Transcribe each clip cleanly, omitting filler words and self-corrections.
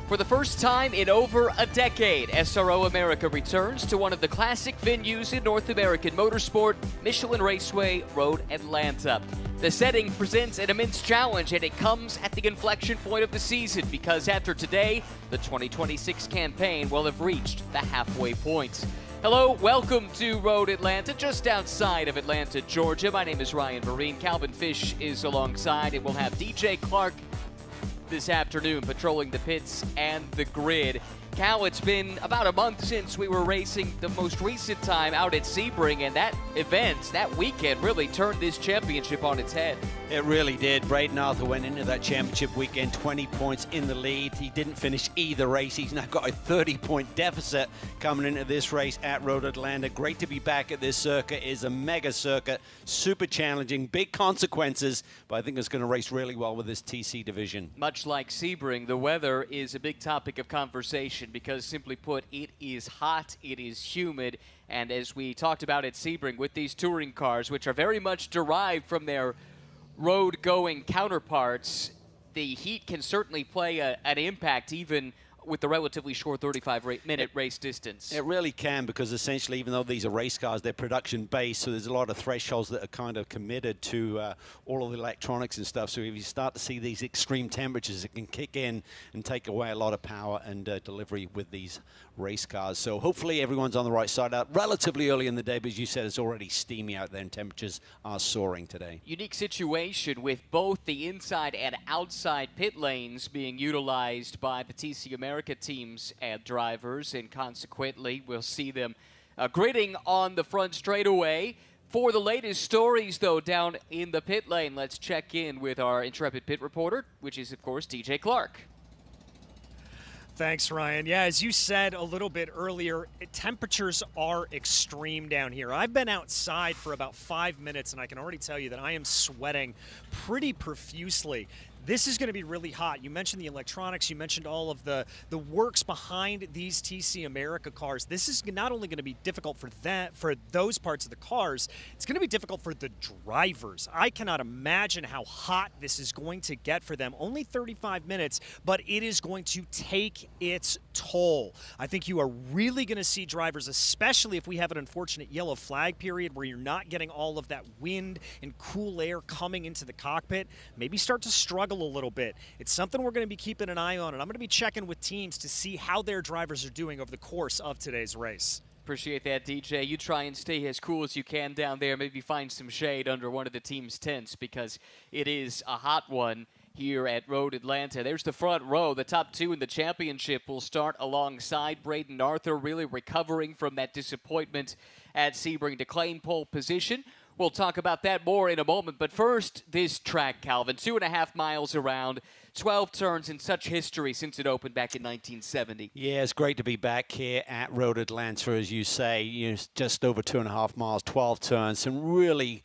For the first time in over a decade, SRO America returns to one of the classic venues in North American motorsport, Michelin Raceway, Road Atlanta. The setting presents an immense challenge, and it comes at the inflection point of the season because after today, the 2026 campaign will have reached the halfway point. Hello, welcome to Road Atlanta, just outside of Atlanta, Georgia. My name is Ryan Marine. Calvin Fish is alongside, and we'll have DJ Clark this afternoon patrolling the pits and the grid. Cal, it's been about a month since we were racing the most recent time out at Sebring, and that event, that weekend, really turned this championship on its head. It really did. Braden Arthur went into that championship weekend 20 points in the lead. He didn't finish either race. He's now got a 30-point deficit coming into this race at Road Atlanta. Great to be back at this circuit. It's a mega circuit, super challenging, big consequences, but I think it's going to race really well with this TC division. Much like Sebring, the weather is a big topic of conversation because, simply put, it is hot, it is humid, and as we talked about at Sebring with these touring cars, which are very much derived from their road-going counterparts, the heat can certainly play an impact even with the relatively short 35-minute race distance. It really can, because essentially, even though these are race cars, they're production-based, so there's a lot of thresholds that are kind of committed to all of the electronics and stuff. So if you start to see these extreme temperatures, it can kick in and take away a lot of power and delivery with these race cars. So hopefully everyone's on the right side out relatively early in the day, but as you said, it's already steamy out there and temperatures are soaring today. Unique situation with both the inside and outside pit lanes being utilized by the TC America teams and drivers, and consequently we'll see them gridding on the front straightaway. For the latest stories, though, down in the pit lane, let's check in with our intrepid pit reporter, which is, of course, DJ Clark. Thanks, Ryan. Yeah, as you said a little bit earlier, temperatures are extreme down here. I've been outside for about 5 minutes, and I can already tell you that I am sweating pretty profusely. This is going to be really hot. You mentioned the electronics. You mentioned all of the works behind these TC America cars. This is not only going to be difficult for those parts of the cars, it's going to be difficult for the drivers. I cannot imagine how hot this is going to get for them. Only 35 minutes, but it is going to take its toll. I think you are really going to see drivers, especially if we have an unfortunate yellow flag period where you're not getting all of that wind and cool air coming into the cockpit, maybe start to struggle a little bit. It's something we're going to be keeping an eye on, and I'm going to be checking with teams to see how their drivers are doing over the course of today's race. Appreciate that, DJ. You try and stay as cool as you can down there. Maybe find some shade under one of the team's tents because it is a hot one here at Road Atlanta. There's the front row. The top two in the championship will start alongside Braden Arthur, really recovering from that disappointment at Sebring to claim pole position. We'll talk about that more in a moment, but first, this track, Calvin. 2.5 miles around, 12 turns, in such history since it opened back in 1970. Yeah, it's great to be back here at Road Atlanta, as you say. Just over 2.5 miles, 12 turns, some really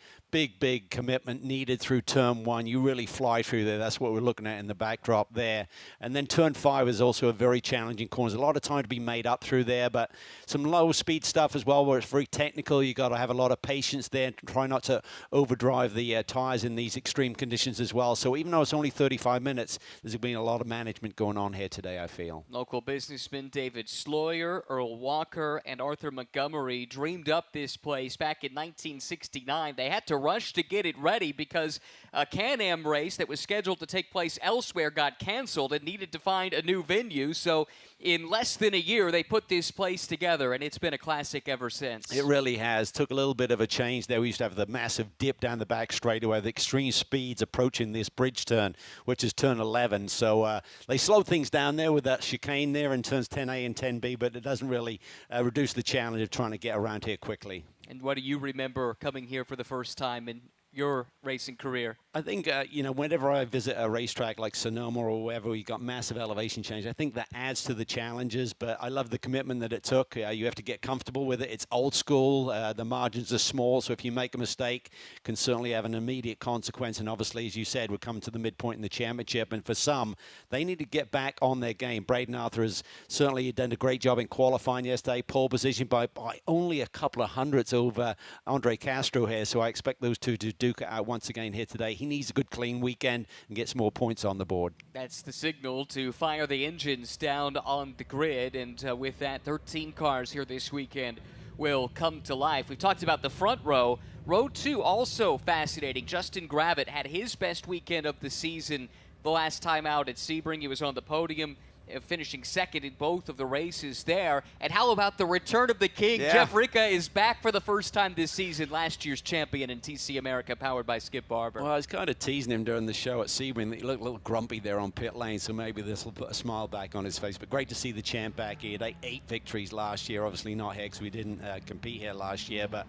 big commitment needed through turn one. You really fly through there. That's what we're looking at in the backdrop there. And then turn 5 is also a very challenging corner. There's a lot of time to be made up through there, but some low speed stuff as well where it's very technical. You got to have a lot of patience there and try not to overdrive the tires in these extreme conditions as well. So even though it's only 35 minutes, there's been a lot of management going on here today, I feel. Local businessmen David Sloyer, Earl Walker, and Arthur Montgomery dreamed up this place back in 1969. They had to rush to get it ready because a Can-Am race that was scheduled to take place elsewhere got canceled and needed to find a new venue. So in less than a year, they put this place together, and it's been a classic ever since. It really has. Took a little bit of a change there. We used to have the massive dip down the back straightaway, the extreme speeds approaching this bridge turn, which is turn 11. So they slowed things down there with that chicane there in turns 10A and 10B, but it doesn't really reduce the challenge of trying to get around here quickly. And what do you remember coming here for the first time in your racing career? I think, whenever I visit a racetrack like Sonoma or wherever you got massive elevation change, I think that adds to the challenges, but I love the commitment that it took. You have to get comfortable with it. It's old school. The margins are small, so if you make a mistake, it can certainly have an immediate consequence. And obviously, as you said, we're coming to the midpoint in the championship, and for some, they need to get back on their game. Braden Arthur has certainly done a great job in qualifying yesterday, pole position by only a couple of hundredths over Andre Castro here, so I expect those two to duke it out once again here today. He needs a good clean weekend and get some more points on the board. That's the signal to fire the engines down on the grid, and with that, 13 cars here this weekend will come to life. We've talked about the front row. Row 2 also fascinating. Justin Gravitt had his best weekend of the season the last time out at Sebring. He was on the podium, finishing second in both of the races there. And how about the return of the king? Yeah. Jeff Ricca is back for the first time this season, last year's champion in TC America, powered by Skip Barber. Well, I was kind of teasing him during the show at Sebring. He looked a little grumpy there on pit lane, so maybe this will put a smile back on his face. But great to see the champ back here. They 8 victories last year. Obviously not here because we didn't compete here last year, but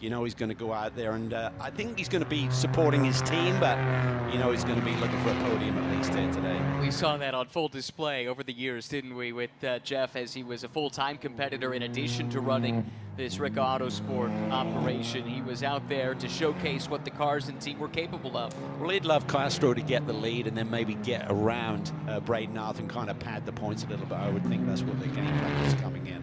you know he's going to go out there, and I think he's going to be supporting his team, but you know he's going to be looking for a podium at least here today. We saw that on full display over the years, didn't we, with Jeff, as he was a full-time competitor in addition to running this Ricca Autosport operation. He was out there to showcase what the cars and team were capable of. Well, he'd love Castro to get the lead and then maybe get around Braden Arthur and kind of pad the points a little bit. I would think that's what the game plan is coming in.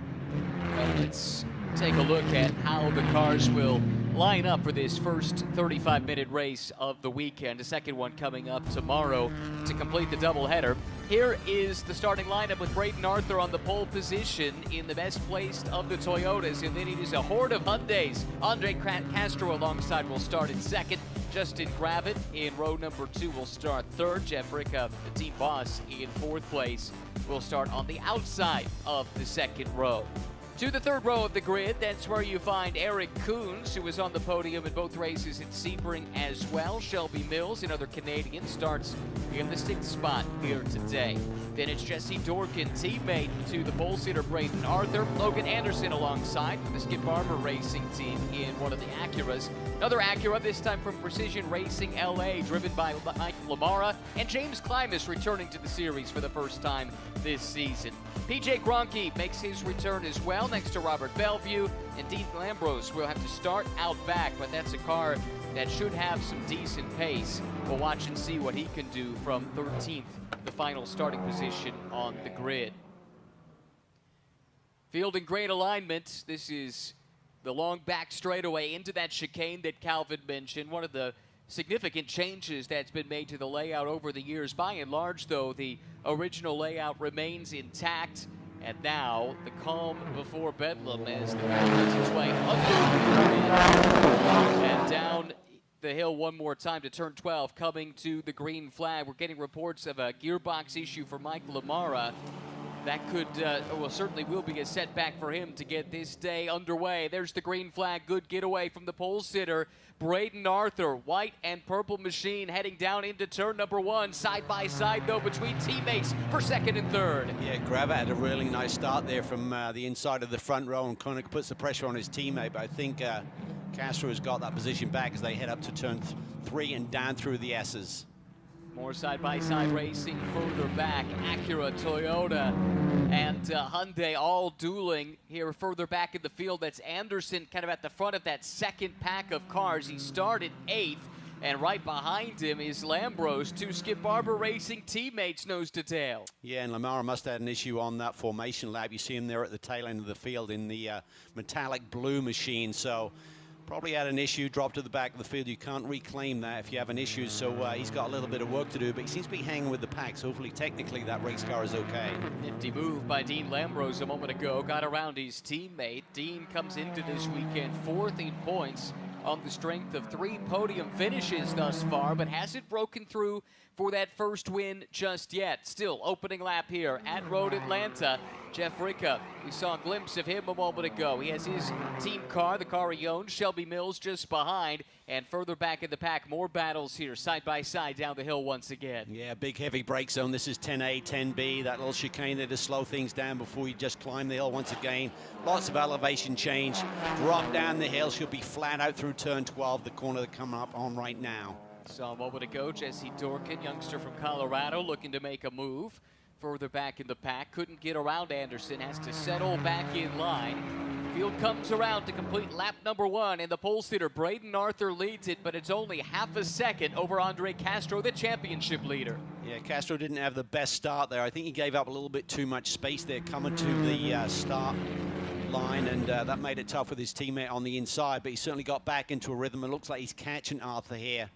Well, let's take a look at how the cars will line up for this first 35-minute race of the weekend. The second one coming up tomorrow to complete the doubleheader. Here is the starting lineup with Braden Arthur on the pole position in the best placed of the Toyotas, and then it is a horde of Hyundais. Andre Castro alongside will start in second. Justin Gravitt in row number 2 will start third. Jeff Ricca, the team boss, in fourth place, will start on the outside of the second row. To the third row of the grid, that's where you find Eric Coons, who was on the podium in both races at Sebring as well. Shelby Mills, another Canadian, starts in the 6th spot here today. Then it's Jesse Dorkin, teammate to the pole sitter Braden Arthur. Logan Anderson alongside for the Skip Barber Racing team in one of the Acuras. Another Acura, this time from Precision Racing LA, driven by Mike Lamara. And James Klimas returning to the series for the first time this season. PJ Gronke makes his return as well, next to Robert Bellevue, and Dean Lambros will have to start out back, but that's a car that should have some decent pace. We'll watch and see what he can do from 13th, the final starting position on the grid. Field in great alignment. This is the long back straightaway into that chicane that Calvin mentioned. One of the significant changes that's been made to the layout over the years. By and large, though, the original layout remains intact. And now, the calm before Bedlam as the car makes its way under and down the hill one more time to turn 12, coming to the green flag. We're getting reports of a gearbox issue for Mike Lamara. That could, well, certainly will be a setback for him to get this day underway. There's the green flag. Good getaway from the pole sitter, Braden Arthur. White and purple machine heading down into turn number 1. Side by side, though, between teammates for second and third. Yeah, Gravitt had a really nice start there from the inside of the front row and kind of puts the pressure on his teammate. But I think Castro has got that position back as they head up to turn 3 and down through the S's. More side-by-side racing further back. Acura, Toyota, and Hyundai all dueling here further back in the field. That's Anderson kind of at the front of that second pack of cars. He started 8th, and right behind him is Lambros, 2 Skip Barber Racing teammates nose to tail. Yeah, and Lamara must have had an issue on that formation lap. You see him there at the tail end of the field in the metallic blue machine. So probably had an issue, dropped to the back of the field. You can't reclaim that if you have an issue, so he's got a little bit of work to do, but he seems to be hanging with the pack, so hopefully technically that race car is okay. Nifty move by Dean Lambros a moment ago, got around his teammate. Dean comes into this weekend 4th in points on the strength of 3 podium finishes thus far, but hasn't broken through for that first win just yet. Still opening lap here at Road Atlanta. Jeff Ricca, we saw a glimpse of him a moment ago. He has his team car, the car he owns. Shelby Mills just behind, and further back in the pack, more battles here, side by side down the hill once again. Yeah, big heavy brake zone. This is 10A, 10B, that little chicane there to slow things down before you just climb the hill once again. Lots of elevation change. Drop down the hill, should be flat out through turn 12, the corner they're coming up on right now. Saw a moment ago, Jesse Dorkin, youngster from Colorado, looking to make a move. Further back in the pack, couldn't get around Anderson, has to settle back in line. Field comes around to complete lap number 1, and the pole sitter Braden Arthur leads it, but it's only half a second over Andre Castro, the championship leader. Yeah, Castro didn't have the best start there. I think he gave up a little bit too much space there coming to the start line, and that made it tough with his teammate on the inside, but he certainly got back into a rhythm. It looks like he's catching Arthur here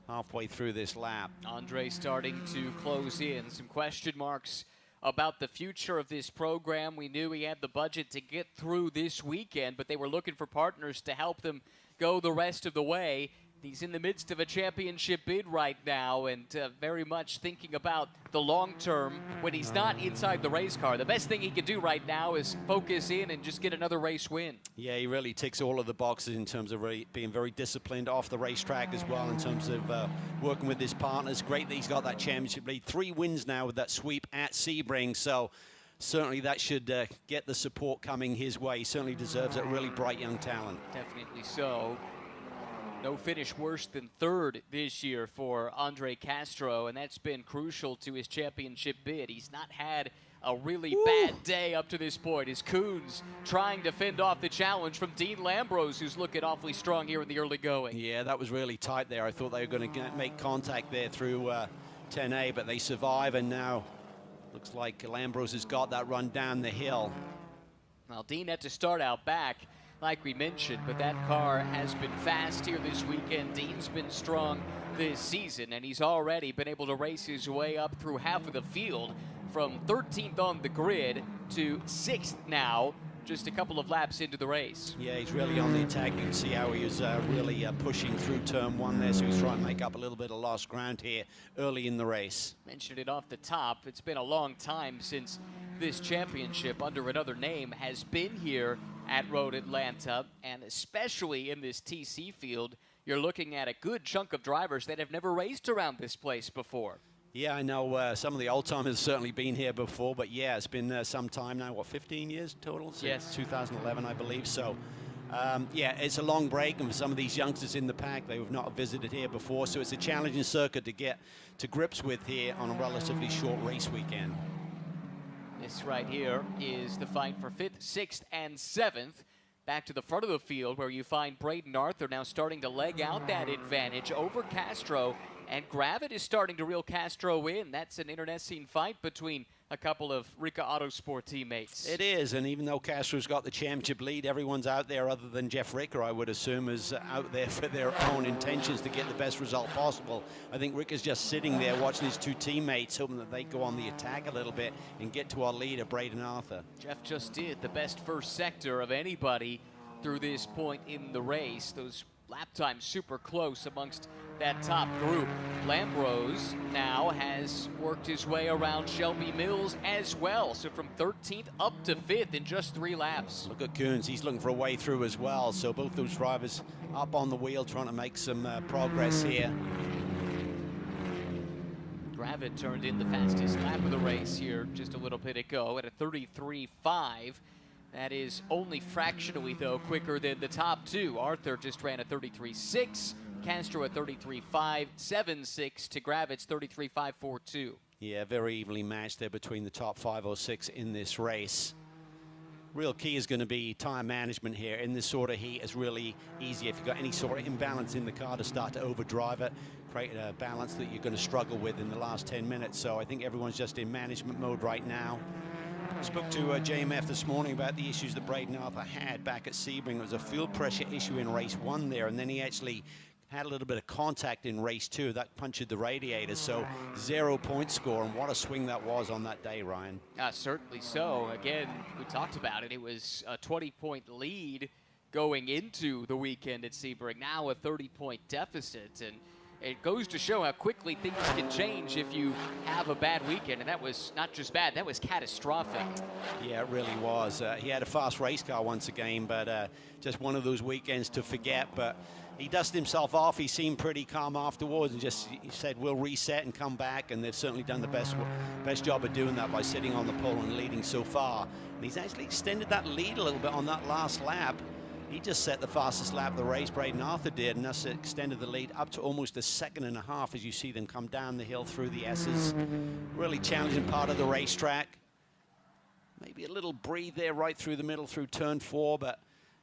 halfway through this lap. Andre starting to close in. Some question marks about the future of this program. We knew he had the budget to get through this weekend, but they were looking for partners to help them go the rest of the way. He's in the midst of a championship bid right now, and very much thinking about the long term when he's not inside the race car. The best thing he can do right now is focus in and just get another race win. Yeah, he really ticks all of the boxes in terms of being very disciplined off the racetrack as well, in terms of working with his partners. Great that he's got that championship lead. 3 wins now with that sweep at Sebring, so certainly that should get the support coming his way. He certainly deserves it. Really bright young talent. Definitely so. No finish worse than 3rd this year for Andre Castro, and that's been crucial to his championship bid. He's not had a really bad day up to this point. As Coons trying to fend off the challenge from Dean Lambrose, who's looking awfully strong here in the early going. Yeah, that was really tight there. I thought they were going to make contact there through 10A, but they survive, and now looks like Lambrose has got that run down the hill. Well, Dean had to start out back, like we mentioned, but that car has been fast here this weekend. Dean's been strong this season, and he's already been able to race his way up through half of the field from 13th on the grid to 6th now, just a couple of laps into the race. Yeah, he's really on the attack. You can see how he was really pushing through turn 1 there, so he's trying to make up a little bit of lost ground here early in the race. Mentioned it off the top. It's been a long time since this championship under another name has been here at Road Atlanta, and especially in this TC field, you're looking at a good chunk of drivers that have never raced around this place before. Yeah, I know some of the old-timers have certainly been here before, but yeah, it's been some time now. What, 15 years total? Since yes. 2011, I believe. So, yeah, it's a long break, and for some of these youngsters in the pack, they have not visited here before, so it's a challenging circuit to get to grips with here on a relatively short race weekend. This right here is the fight for 5th, 6th, and 7th. Back to the front of the field where you find Braden Arthur now starting to leg out that advantage over Castro, and Gravett is starting to reel Castro in. That's an internecine fight between a couple of Rika Autosport teammates. It is, and even though Castro's got the championship lead, everyone's out there other than Jeff Ricker, I would assume, is out there for their own intentions to get the best result possible. I think Ricker's just sitting there watching his 2 teammates, hoping that they go on the attack a little bit and get to our leader, Braden Arthur. Jeff just did the best first sector of anybody through this point in the race. Those lap times super close amongst that top group. Lambrose now has worked his way around Shelby Mills as well. So from 13th up to 5th in just 3 laps. Look at Coons, he's looking for a way through as well. So both those drivers up on the wheel trying to make some progress here. Gravett turned in the fastest lap of the race here just a little bit ago at a 33.5. That is only fractionally, though, quicker than the top 2. Arthur just ran a 33.6. Castro at 33.576 to Gravett's 33.542. Yeah, very evenly matched there between the top 5 or 6 in this race. Real key is going to be tire management here. In this sort of heat, it's really easy if you've got any sort of imbalance in the car to start to overdrive it, create a balance that you're going to struggle with in the last 10 minutes. So I think everyone's just in management mode right now. Spoke to JMF this morning about the issues that Braden Arthur had back at Sebring. It was a fuel pressure issue in race 1 there, and then he actually had a little bit of contact in race 2 that punctured the radiator, so 0 point score, and what a swing that was on that day, Ryan. Certainly so. Again, we talked about it. It was a 20-point lead going into the weekend at Sebring, now a 30-point deficit, and it goes to show how quickly things can change if you have a bad weekend, and that was not just bad, that was catastrophic. Yeah, it really was. He had a fast race car once again, but just one of those weekends to forget. But he dusted himself off. He seemed pretty calm afterwards and just he said, we'll reset and come back, and they've certainly done the best job of doing that by sitting on the pole and leading so far. And he's actually extended that lead a little bit on that last lap. He just set the fastest lap of the race, Braden Arthur did, and that's extended the lead up to almost a 1.5 seconds as you see them come down the hill through the S's. Really challenging part of the racetrack. Maybe a little breathe there right through the middle through turn 4, but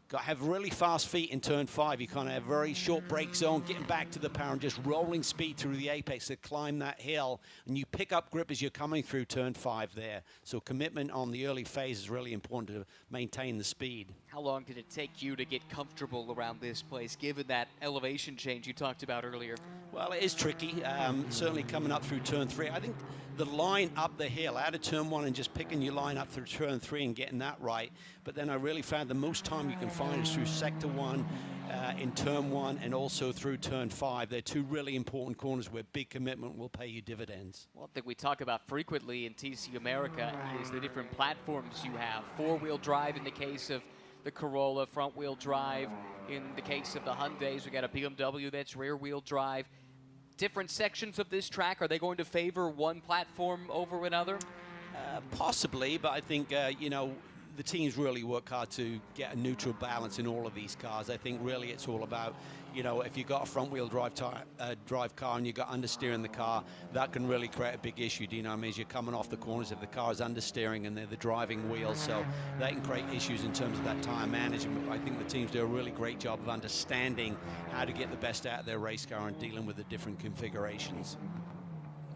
Got to have really fast feet in turn 5. You kind of have very short brake zone, getting back to the power and just rolling speed through the apex to climb that hill. And you pick up grip as you're coming through turn 5 there. So commitment on the early phase is really important to maintain the speed. How long did it take you to get comfortable around this place, given that elevation change you talked about earlier? Well, it is tricky, certainly coming up through turn 3. I think the line up the hill, out of turn 1 and just picking your line up through turn 3 and getting that right. But then I really found the most time you can find is through sector 1, in turn 1, and also through turn 5. They're two really important corners where big commitment will pay you dividends. One thing we talk about frequently in TC America is the different platforms you have. Four-wheel drive in the case of the Corolla, front-wheel drive in the case of the Hyundais. We got a BMW that's rear-wheel drive. Different sections of this track, are they going to favor one platform over another? Possibly, but I think, you know, the teams really work hard to get a neutral balance in all of these cars. I think really it's all about, you know, if you've got a front-wheel drive car and you've got understeer in the car, that can really create a big issue. Do you know what I mean? As you're coming off the corners, if the car is understeering and they're the driving wheels, so that can create issues in terms of that tire management. But I think the teams do a really great job of understanding how to get the best out of their race car and dealing with the different configurations.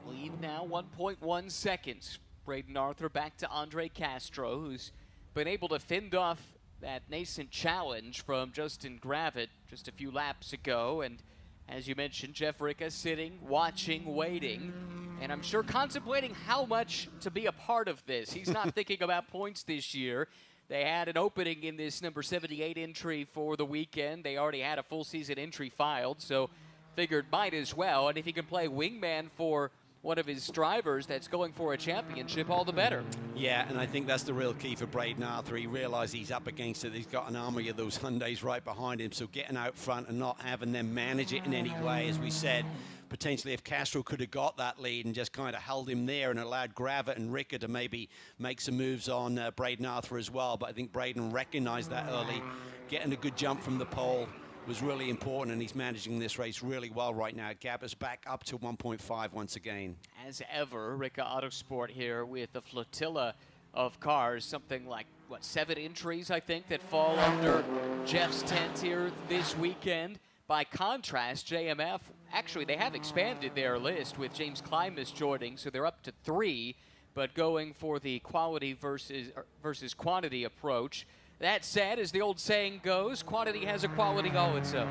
Lead now 1.1 seconds. Braden Arthur back to Andre Castro, who's been able to fend off that nascent challenge from Justin Gravitt just a few laps ago. And as you mentioned, Jeff Ricca sitting, watching, waiting, and I'm sure contemplating how much to be a part of this. He's not thinking about points this year. They had an opening in this number 78 entry for the weekend. They already had a full season entry filed, so figured might as well. And if he can play wingman for one of his drivers that's going for a championship, all the better. Yeah, and I think that's the real key for Braden Arthur. He realized he's up against it. He's got an army of those Hyundais right behind him, so getting out front and not having them manage it in any way, as we said, potentially if Castro could have got that lead and just kind of held him there and allowed Gravitt and Ricca to maybe make some moves on Braden Arthur as well. But I think Braden recognized that early. Getting a good jump from the pole was really important, and he's managing this race really well right now. Gap is back up to 1.5 once again. As ever, Ricca Autosport here with a flotilla of cars, something like, what, 7 entries, I think, that fall under Jeff's tent here this weekend. By contrast, JMF, actually, they have expanded their list with James Klimas joining, so they're up to 3, but going for the quality versus quantity approach. That said, as the old saying goes, quantity has a quality all its own.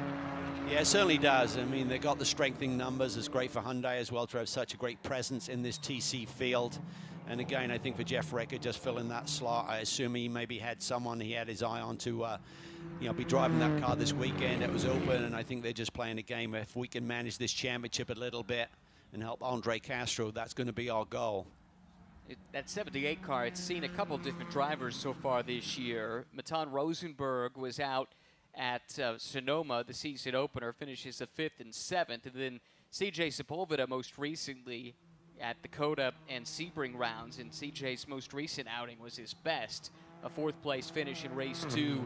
Yeah, it certainly does. I mean, they got the strengthening numbers. It's great for Hyundai as well to have such a great presence in this TC field. And again, I think for Jeff Ricca, just filling that slot, I assume he maybe had someone he had his eye on to, you know, be driving that car this weekend. It was open, and I think they're just playing a game. If we can manage this championship a little bit and help Andre Castro, that's going to be our goal. That 78 car, it's seen a couple different drivers so far this year. Matan Rosenberg was out at Sonoma, the season opener, finishes the 5th and 7th. And then CJ Sepulveda most recently at the Coda and Sebring rounds. And CJ's most recent outing was his best, a 4th place finish in race 2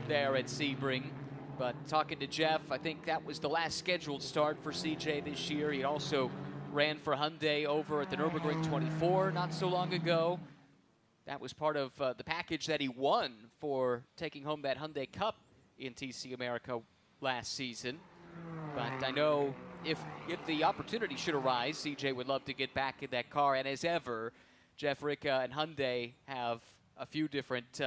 there at Sebring. But talking to Jeff, I think that was the last scheduled start for CJ this year. He also ran for Hyundai over at the Nürburgring 24 not so long ago. That was part of the package that he won for taking home that Hyundai Cup in TC America last season. But I know if the opportunity should arise, CJ would love to get back in that car. And as ever, Jeff Ricca and Hyundai have a few different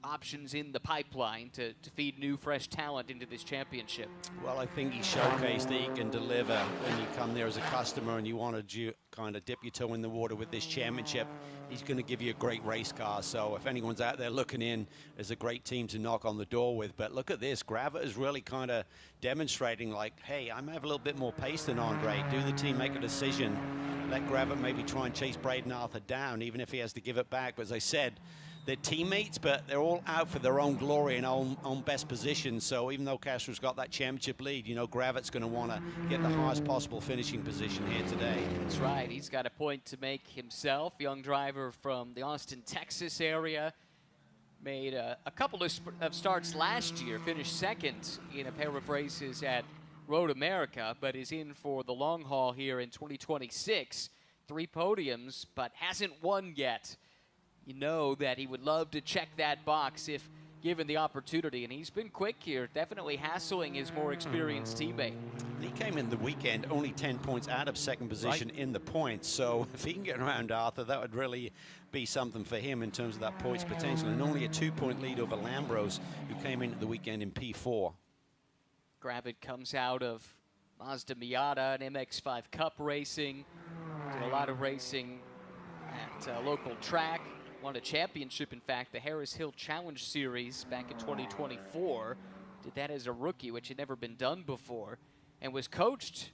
options in the pipeline to feed new, fresh talent into this championship. Well, I think he showcased that he can deliver when you come there as a customer and you want to kind of dip your toe in the water with this championship. He's going to give you a great race car. So if anyone's out there looking in, there's a great team to knock on the door with. But look at this. Gravitt is really kind of demonstrating like, hey, I may have a little bit more pace than Andre. Do the team make a decision? Let Gravitt maybe try and chase Braden Arthur down, even if he has to give it back. But as I said, they're teammates, but they're all out for their own glory and own best position. So even though Castro's got that championship lead, you know, Gravitt's going to want to get the highest possible finishing position here today. That's right. He's got a point to make himself. Young driver from the Austin, Texas area. Made a couple of starts last year, finished 2nd in a pair of races at Road America, but is in for the long haul here in 2026. 3 podiums, but hasn't won yet. You know that he would love to check that box if given the opportunity, and he's been quick here, definitely hassling his more experienced teammate. He came in the weekend only 10 points out of second position in the points, so if he can get around Arthur, that would really be something for him in terms of that points potential, and only a 2-point lead over Lambros, who came into the weekend in P4. Gravett comes out of Mazda Miata and MX-5 Cup racing, did a lot of racing at a local track, won a championship, in fact, the Harris Hill Challenge Series back in 2024. Did that as a rookie, which had never been done before, and was coached,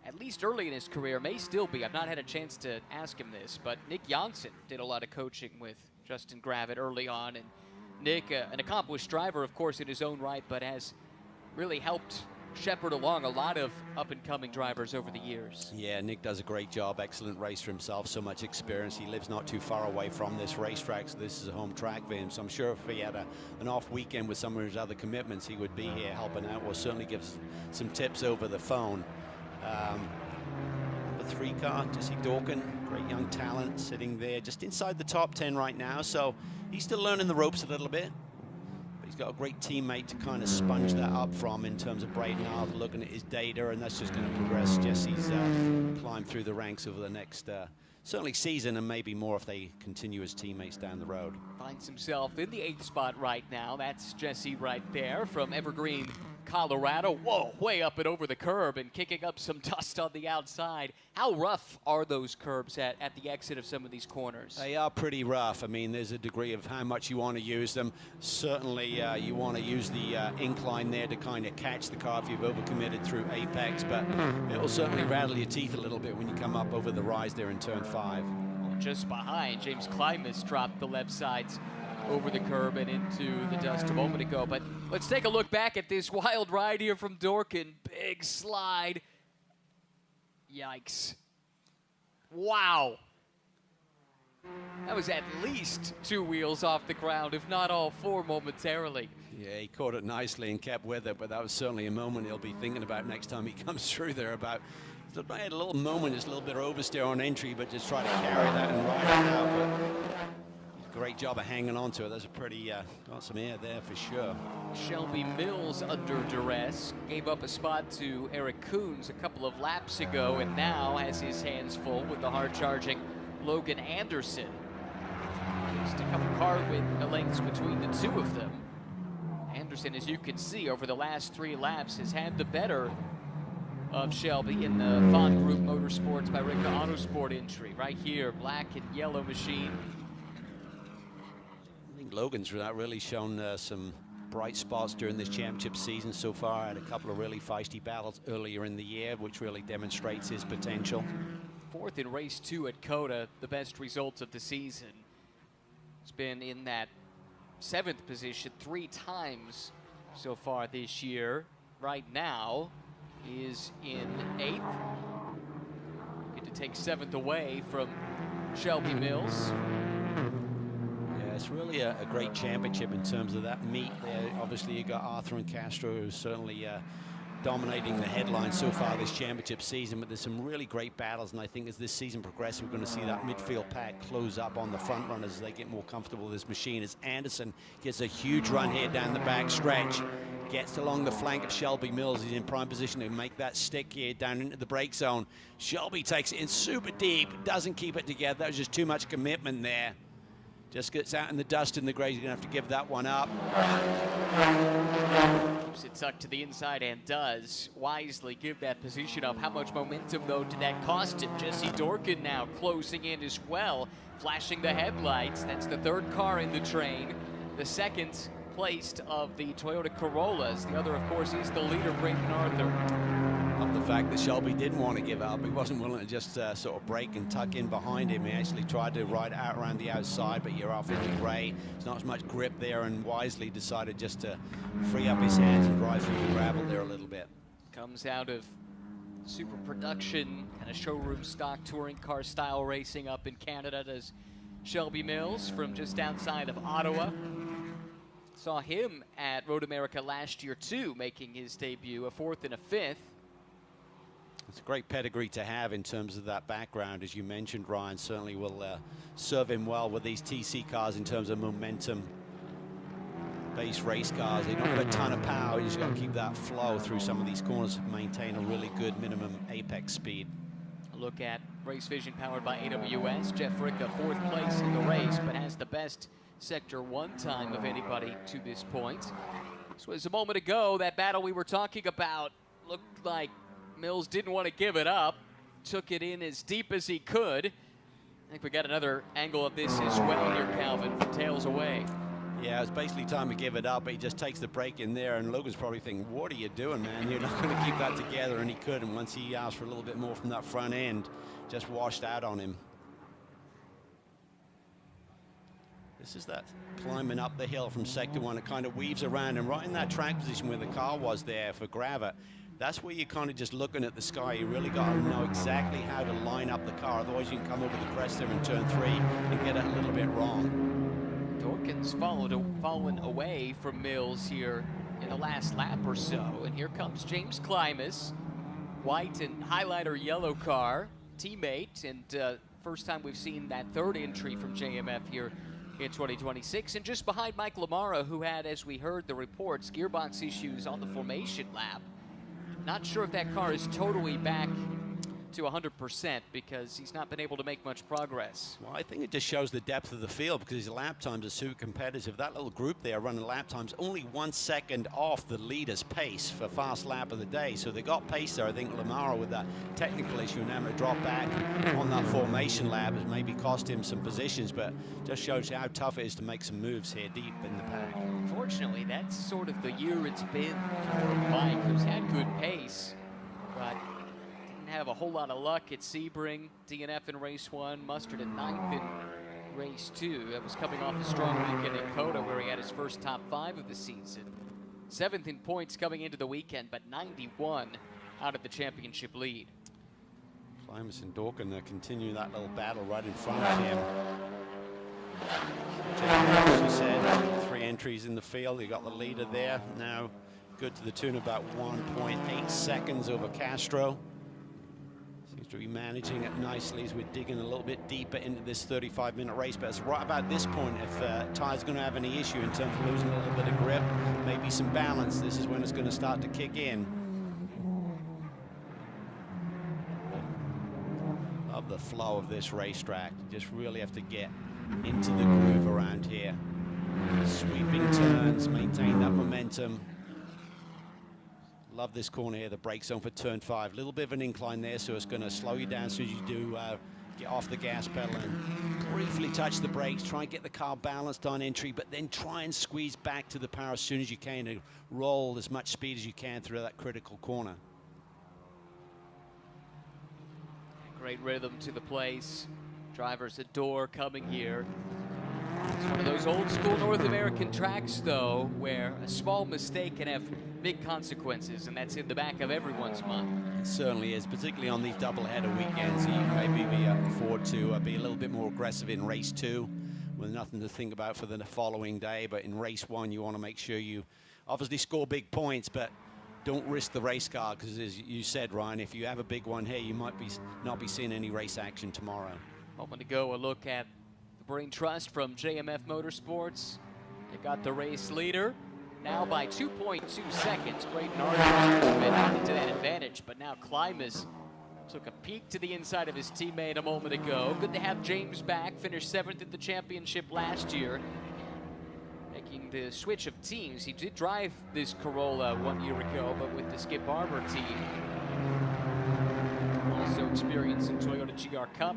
at least early in his career, may still be. I've not had a chance to ask him this, but Nick Janssen did a lot of coaching with Justin Gravett early on, and Nick, an accomplished driver, of course, in his own right, but has really helped shepherd along a lot of up-and-coming drivers over the years. Yeah, Nick does a great job. Excellent racer himself, so much experience. He lives not too far away from this racetrack, so this is a home track for him. So I'm sure if he had an off weekend with some of his other commitments, he would be here helping out, or certainly give some tips over the phone. The 3 car, Jesse Dorkin, great young talent, sitting there just inside the top 10 right now. So he's still learning the ropes a little bit. He's got a great teammate to kind of sponge that up from in terms of Braden Arthur looking at his data, and that's just going to progress Jesse's climb through the ranks over the next certainly season, and maybe more if they continue as teammates down the road. Finds himself in the 8th spot right now. That's Jesse right there from Evergreen, Colorado. Whoa, way up and over the curb and kicking up some dust on the outside. How rough are those curbs at the exit of some of these corners? They are pretty rough. I mean, there's a degree of how much you want to use them. Certainly, you want to use the incline there to kind of catch the car if you've overcommitted through apex, but it will certainly rattle your teeth a little bit when you come up over the rise there in turn 5. Well, just behind, James Klimas dropped the left sides over the curb and into the dust a moment ago. But let's take a look back at this wild ride here from Dorkin. Big slide. Yikes. Wow. That was at least 2 wheels off the ground, if not all 4 momentarily. Yeah, he caught it nicely and kept with it, but that was certainly a moment he'll be thinking about next time he comes through there. About, so I had a little moment, just a little bit of oversteer on entry, but just try to carry that and ride it out. But great job of hanging on to it. There's a pretty, got some air there for sure. Shelby Mills under duress, gave up a spot to Eric Coons a couple of laps ago, and now has his hands full with the hard-charging Logan Anderson. Just a couple car lengths between the 2 of them. Anderson, as you can see, over the last 3 laps has had the better of Shelby in the Font Group Motorsports by Rica Autosport entry. Right here, black and yellow machine. I think Logan's really shown some bright spots during this championship season so far. Had a couple of really feisty battles earlier in the year, which really demonstrates his potential. 4th in race 2 at COTA, the best results of the season. He's been in that 7th position 3 times so far this year. Right now is in 8th. Get to take 7th away from Shelby Mills. Yeah, it's really a great championship in terms of that meet there. Obviously, you got Arthur and Castro, who's certainly dominating the headlines so far this championship season, but there's some really great battles, and I think as this season progresses, we're going to see that midfield pack close up on the front runners as they get more comfortable with this machine. As Anderson gets a huge run here down the back stretch, gets along the flank of Shelby Mills. He's in prime position to make that stick here down into the brake zone. Shelby takes it in super deep, doesn't keep it together. That was just too much commitment there. Just gets out in the dust in the grade. You're going to have to give that one up. Keeps it tucked to the inside and does wisely give that position up. How much momentum, though, did that cost him? Jesse Dorkin now closing in as well, flashing the headlights. That's the 3rd car in the train, the 2nd placed of the Toyota Corollas. The other, of course, is the leader, Braden Arthur. Love the fact that Shelby didn't want to give up. He wasn't willing to just sort of break and tuck in behind him. He actually tried to ride out around the outside, but you're off in the gray. There's not as much grip there, and wisely decided just to free up his hands and drive through the gravel there a little bit. Comes out of super production, kind of showroom stock touring car style racing up in Canada, does Shelby Mills from just outside of Ottawa. Saw him at Road America last year too, making his debut, a 4th and a 5th. It's a great pedigree to have in terms of that background, as you mentioned, Ryan. Certainly will serve him well with these TC cars in terms of momentum. base race cars. They don't have a ton of power. You just got to keep that flow through some of these corners, maintain a really good minimum apex speed. A look at race vision powered by AWS. Jeff Ricca, 4th place in the race, but has the best Sector 1 time of anybody to this point. This was a moment ago, that battle we were talking about. Looked like Mills didn't want to give it up. Took it in as deep as he could. I think we got another angle of this as well here, Calvin, from tails away. Yeah, it's basically time to give it up, but he just takes the break in there, and Logan's probably thinking, what are you doing, man? You're not going to keep that together, and he could, and once he asked for a little bit more from that front end, just washed out on him. This is that climbing up the hill from Sector 1. It kind of weaves around, and right in that track position where the car was there for Grava, that's where you're kind of just looking at the sky. You really got to know exactly how to line up the car, otherwise you can come over the crest there in turn 3 and get it a little bit wrong. Dorkins fallen away from Mills here in the last lap or so. And here comes James Klimas, white and highlighter yellow car, teammate. And first time we've seen that 3rd entry from JMF here in 2026. And just behind Mike Lamara, who had, as we heard the reports, gearbox issues on the formation lap. Not sure if that car is totally back to 100% because he's not been able to make much progress. Well, I think it just shows the depth of the field because his lap times are super competitive. That little group there running lap times only 1 second off the leader's pace for fast lap of the day. So they got pace there. I think Lamara with that technical issue and having to drop back on that formation lap has maybe cost him some positions, but just shows how tough it is to make some moves here deep in the pack. Unfortunately, that's sort of the year it's been for Mike, who's had good pace, but have a whole lot of luck at Sebring, DNF in race 1, Mustard at 9th in race 2. That was coming off a strong weekend in Coda where he had his first top 5 of the season. 7th in points coming into the weekend, but 91 out of the championship lead. Klimas and Dorkin continue that little battle right in front of him. As you said, 3 entries in the field. You got the leader there now, good to the tune of about 1.8 seconds over Castro. To be managing it nicely as we're digging a little bit deeper into this 35-minute race. But it's right about this point, if Ty's going to have any issue in terms of losing a little bit of grip, maybe some balance, this is when it's going to start to kick in. Love the flow of this racetrack. You just really have to get into the groove around here. Sweeping turns, maintain that momentum. Love this corner here, the brake zone for turn 5. A little bit of an incline there, so it's going to slow you down as soon as you do get off the gas pedal and briefly touch the brakes. Try and get the car balanced on entry, but then try and squeeze back to the power as soon as you can to roll as much speed as you can through that critical corner. Great rhythm to the place. Drivers adore coming here. It's one of those old school North American tracks, though, where a small mistake can have big consequences, and that's in the back of everyone's mind. It certainly is, particularly on these double-header weekends. You maybe be afford to be a little bit more aggressive in race 2 with nothing to think about for the following day. But in race 1, you want to make sure you obviously score big points, but don't risk the race car because, as you said, Ryan, if you have a big one here, you might not be seeing any race action tomorrow. A moment ago, a look at Brain Trust from JMF Motorsports. They got the race leader now by 2.2 seconds. Braden Arthurs been into that advantage, but now Klimas took a peek to the inside of his teammate a moment ago. Good to have James back, finished 7th at the championship last year. Making the switch of teams. He did drive this Corolla 1 year ago, but with the Skip Barber team. Also experienced in Toyota GR Cup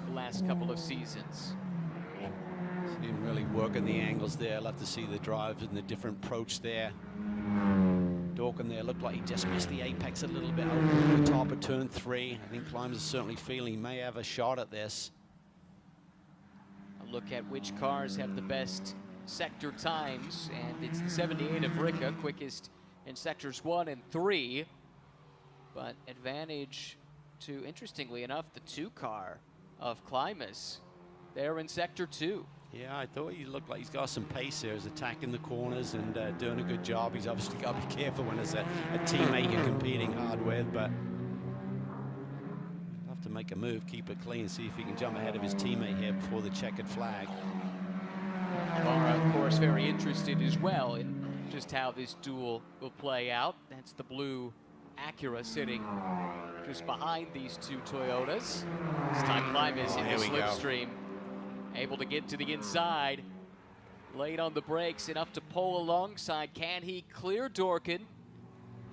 the last couple of seasons. See him really working the angles there. Love to see the drives and the different approach there. Dorkin there looked like he just missed the apex a little bit over the top of turn 3. I think Klimas is certainly feeling he may have a shot at this. A look at which cars have the best sector times, and it's the 78 of Ricca, quickest in sectors 1 and 3, but advantage to, interestingly enough, the 2 car of Klimas there in sector 2. Yeah, I thought he looked like he's got some pace here. He's attacking the corners and doing a good job. He's obviously got to be careful when it's a teammate you're competing hard with, but have to make a move, keep it clean, see if he can jump ahead of his teammate here before the checkered flag. Barber, of course, very interested as well in just how this duel will play out. That's the blue Acura sitting just behind these two Toyotas. This time Klimas in the slipstream, able to get to the inside. Late on the brakes, enough to pull alongside. Can he clear Dorkin?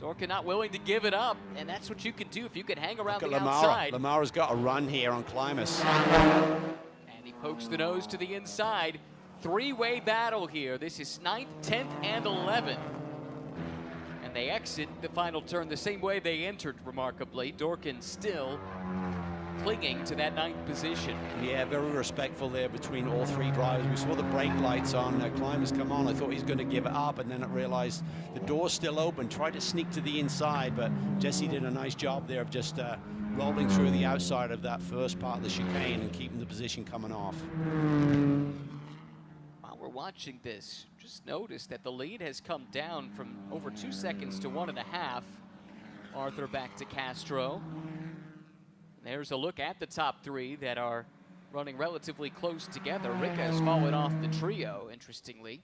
Dorkin not willing to give it up, and that's what you can do if you can hang around the outside. Lamara's got a run here on Klimas. And he pokes the nose to the inside. Three-way battle here. This is 9th, 10th, and 11th. And they exit the final turn the same way they entered, remarkably. Dorkin still clinging to that 9th position. Yeah, very respectful there between all three drivers. We saw the brake lights on, Klimas come on. I thought he was going to give it up, and then I realized the door's still open. Tried to sneak to the inside, but Jesse did a nice job there of just rolling through the outside of that first part of the chicane and keeping the position coming off. While we're watching this, just notice that the lead has come down from over 2 seconds to 1.5. Arthur back to Castro. There's a look at the top three that are running relatively close together. Rick has fallen off the trio, interestingly.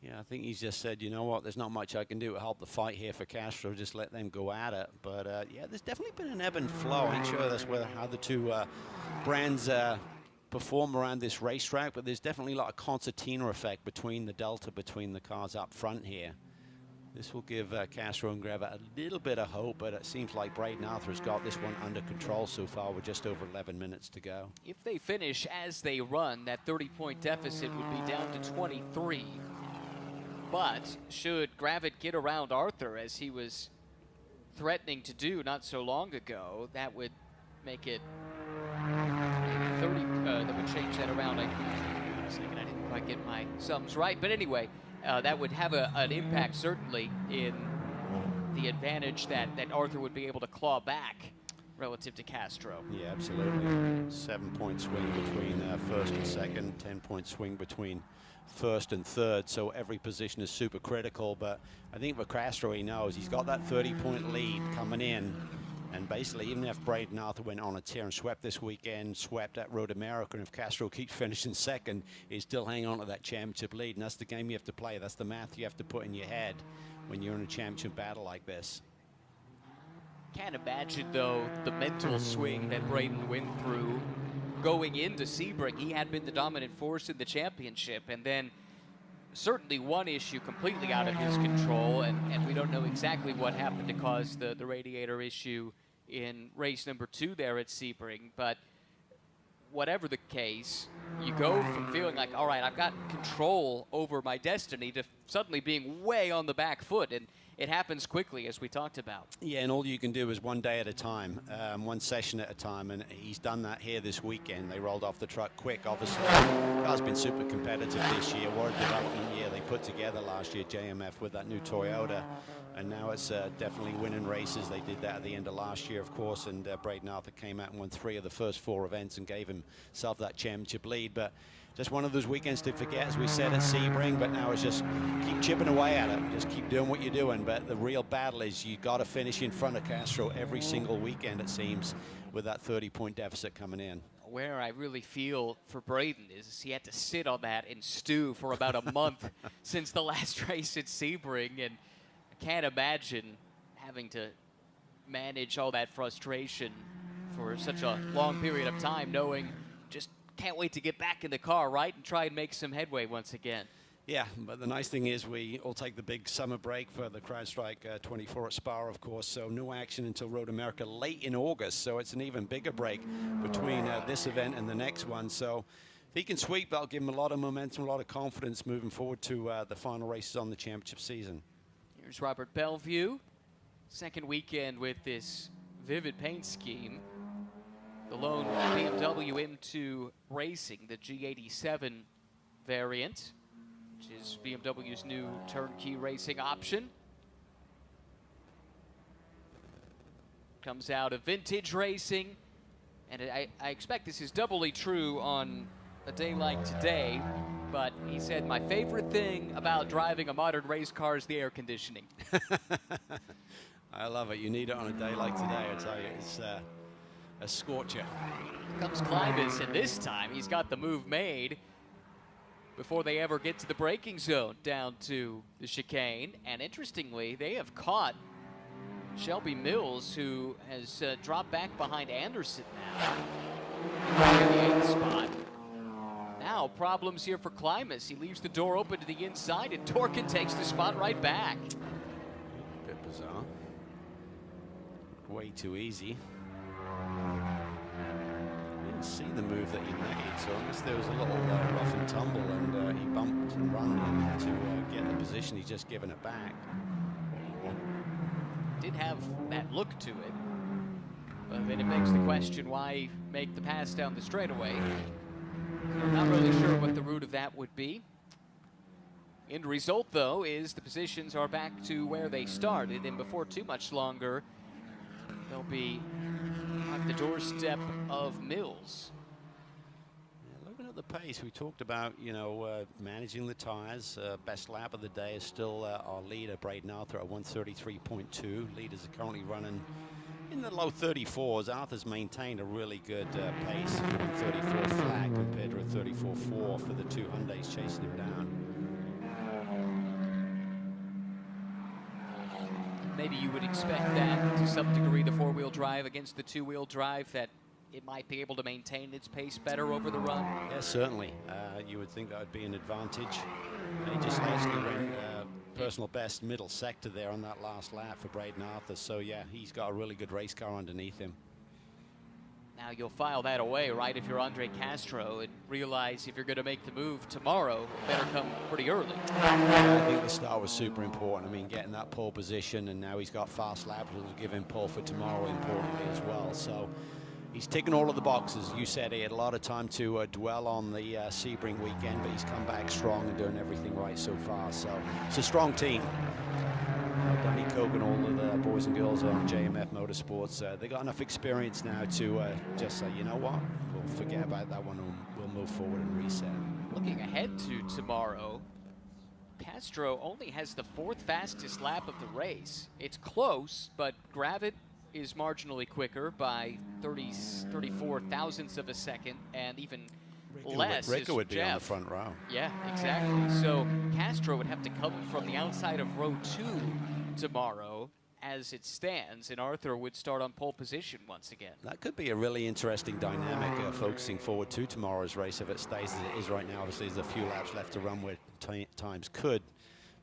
Yeah, I think he's just said, you know what, there's not much I can do to help the fight here for Castro. Just let them go at it. But, yeah, there's definitely been an ebb and flow. I ain't sure that's how the two brands perform around this racetrack, but there's definitely like a concertina effect between the delta between the cars up front here. This will give Castro and Greva a little bit of hope, but it seems like Braden Arthur's got this one under control so far with just over 11 minutes to go. If they finish as they run, that 30-point deficit would be down to 23. But should Gravett get around Arthur, as he was threatening to do not so long ago, that would make it 30, that would change that around. I didn't quite get my sums right, but anyway, that would have an impact certainly in the advantage that Arthur would be able to claw back relative to Castro. Yeah, absolutely. 7-point swing between first and second, 10-point swing between first and third, so every position is super critical. But I think for Castro, he knows he's got that 30-point lead coming in. And basically, even if Braden Arthur went on a tear and swept this weekend, swept at Road America, and if Castro keeps finishing second, he's still hanging on to that championship lead. And that's the game you have to play. That's the math you have to put in your head when you're in a championship battle like this. Can't imagine, though, the mental swing that Braden went through going into Sebring. He had been the dominant force in the championship, and then certainly one issue completely out of his control, and we don't know exactly what happened to cause the radiator issue in race number 2 there at Sebring. But whatever the case, you go from feeling like, all right, I've got control over my destiny, to suddenly being way on the back foot, and it happens quickly, as we talked about. Yeah, and all you can do is one day at a time, one session at a time, and he's done that here this weekend. They rolled off the truck quick, obviously. The car's been super competitive this year. What a development year they put together last year, JMF, with that new Toyota, and now it's definitely winning races. They did that at the end of last year, of course, and Braden Arthur came out and won 3 of the first 4 events and gave himself that championship lead. But just one of those weekends to forget, as we said, at Sebring, but now it's just keep chipping away at it. Just keep doing what you're doing. But the real battle is you got to finish in front of Castro every single weekend, it seems, with that 30-point deficit coming in. Where I really feel for Braden is he had to sit on that and stew for about a month since the last race at Sebring, and I can't imagine having to manage all that frustration for such a long period of time, knowing just can't wait to get back in the car, right, and try and make some headway once again. Yeah, but the nice thing is we all take the big summer break for the CrowdStrike 24 at Spa, of course, so no action until Road America late in August, so it's an even bigger break between this event and the next one. So if he can sweep, that'll give him a lot of momentum, a lot of confidence moving forward to the final races on the championship season. Here's Robert Bellevue, second weekend with this vivid paint scheme. The lone BMW M2 Racing, the G87 variant, which is BMW's new turnkey racing option. Comes out of vintage racing, and I expect this is doubly true on a day like today, but he said, my favorite thing about driving a modern race car is the air conditioning. I love it. You need it on a day like today, I tell you. It's a scorcher. Here comes Klimas, and this time he's got the move made. before they ever get to the braking zone down to the chicane. And interestingly, they have caught Shelby Mills, who has dropped back behind Anderson now in the 8th spot. Now problems here for Klimas. He leaves the door open to the inside, and Dorkin takes the spot right back. Bit bizarre. Way too easy. Didn't see the move that he made, so I guess there was a little rough and tumble, and he bumped and run in to get the position. He's just given it back. Did have that look to it, but then it begs the question, why make the pass down the straightaway? I'm not really sure what the root of that would be. End result, though, is the positions are back to where they started, and before too much longer, they'll be at the doorstep of Mills. Yeah, looking at the pace, we talked about, you know, managing the tires. Best lap of the day is still our leader, Braden Arthur, at 133.2. Leaders are currently running in the low 34s. Arthur's maintained a really good pace, 134 flat compared to a 34.4 for the two Hyundais chasing him down. Maybe you would expect that to some degree, the four-wheel drive against the two-wheel drive, that it might be able to maintain its pace better over the run. Yeah, certainly. You would think that would be an advantage. He just actually went personal best middle sector there on that last lap for Braden Arthur. So yeah, he's got a really good race car underneath him. Now you'll file that away, right, if you're Andre Castro, and realize if you're going to make the move tomorrow, it better come pretty early. I think the start was super important. I mean, getting that pole position, and now he's got fast laps, which will give him pole for tomorrow importantly as well. So he's ticking all of the boxes. You said he had a lot of time to dwell on the Sebring weekend, but he's come back strong and doing everything right so far. So it's a strong team. Danny Kogan, all of the boys and girls on JMF Motorsports, they got enough experience now to just say, you know what, we'll forget about that one and we'll move forward and reset. Looking ahead to tomorrow, Castro only has the 4th fastest lap of the race. It's close, but Gravett is marginally quicker by 34 thousandths of a second, and even less Ricker would be Jeff. on the front row. Yeah, exactly. So Castro would have to come from the outside of row 2 tomorrow as it stands, and Arthur would start on pole position once again. That could be a really interesting dynamic focusing forward to tomorrow's race if it stays as it is right now. Obviously, there's a few laps left to run where times could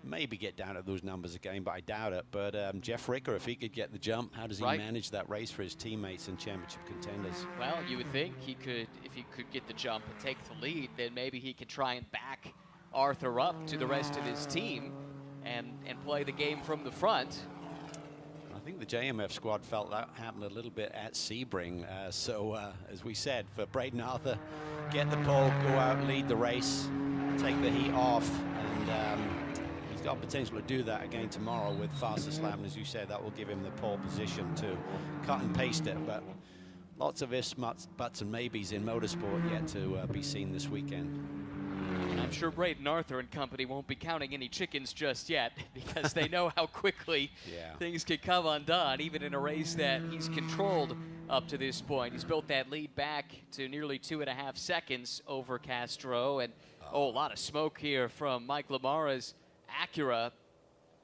maybe get down at those numbers again, but I doubt it. But Jeff Ricker, if he could get the jump, how does he manage that race for his teammates and championship contenders? Well, you would think he could, if he could get the jump and take the lead, then maybe he could try and back Arthur up to the rest of his team and play the game from the front. I think the JMF squad felt that happened a little bit at Sebring. As we said, for Braden Arthur, get the pole, go out, lead the race, take the heat off, and he's got potential to do that again tomorrow with fastest lap, and as you said, that will give him the pole position to cut and paste it. But lots of ifs, buts, and maybes in motorsport yet to be seen this weekend. I'm sure Braden Arthur and company won't be counting any chickens just yet, because they know how quickly things can come undone, even in a race that he's controlled up to this point. He's built that lead back to nearly 2.5 seconds over Castro, and a lot of smoke here from Mike Lamara's Acura.